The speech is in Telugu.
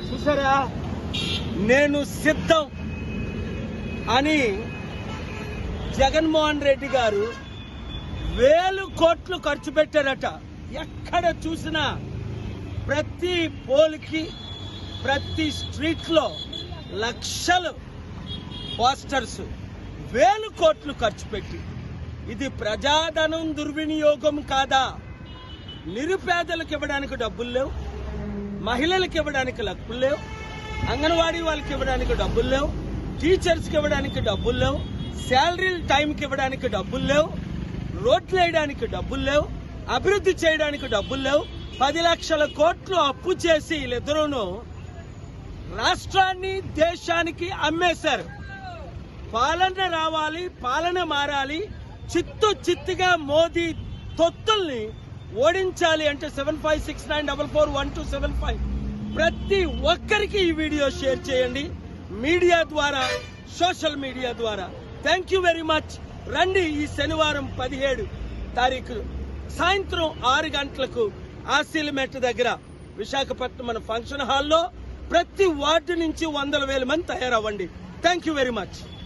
చూసారా, నేను సిద్ధం అని జగన్మోహన్ రెడ్డి గారు 1000 కోట్లు ఖర్చు పెట్టారట. ఎక్కడ చూసినా ప్రతి పోల్కి ప్రతి స్ట్రీట్ లో లక్షలు పోస్టర్స్, 1000 కోట్లు ఖర్చు పెట్టి. ఇది ప్రజాధనం దుర్వినియోగం కాదా? నిరుపేదలకు ఇవ్వడానికి డబ్బులు లేవు, మహిళలకు ఇవ్వడానికి డబ్బులు లేవు, అంగన్వాడీ వాళ్ళకి ఇవ్వడానికి డబ్బులు లేవు, టీచర్స్కి ఇవ్వడానికి డబ్బులు లేవు, శాలరీల టైంకి ఇవ్వడానికి డబ్బులు లేవు, రోడ్లు వేయడానికి డబ్బులు లేవు, అభివృద్ధి చేయడానికి డబ్బులు లేవు. 10 లక్షల కోట్లు అప్పు చేసి వీళ్ళిద్దరూను రాష్ట్రాన్ని దేశానికి అమ్మేశారు. పాలన రావాలి, పాలన మారాలి, చిత్తుగా మోదీ తొత్తుల్ని ఓడించాలి అంటే 7569441275 ప్రతి ఒక్కరికి ఈ వీడియో షేర్ చేయండి, మీడియా ద్వారా, సోషల్ మీడియా ద్వారా. Thank you very much. రండి, ఈ శనివారం 17 తారీఖు సాయంత్రం 6 గంటలకు ఆసిలిమెట్ దగ్గర విశాఖపట్నం మన ఫంక్షన్ హాల్లో ప్రతి వార్డు నుంచి 100,000 మంది తయారవ్వండి. Thank you very much.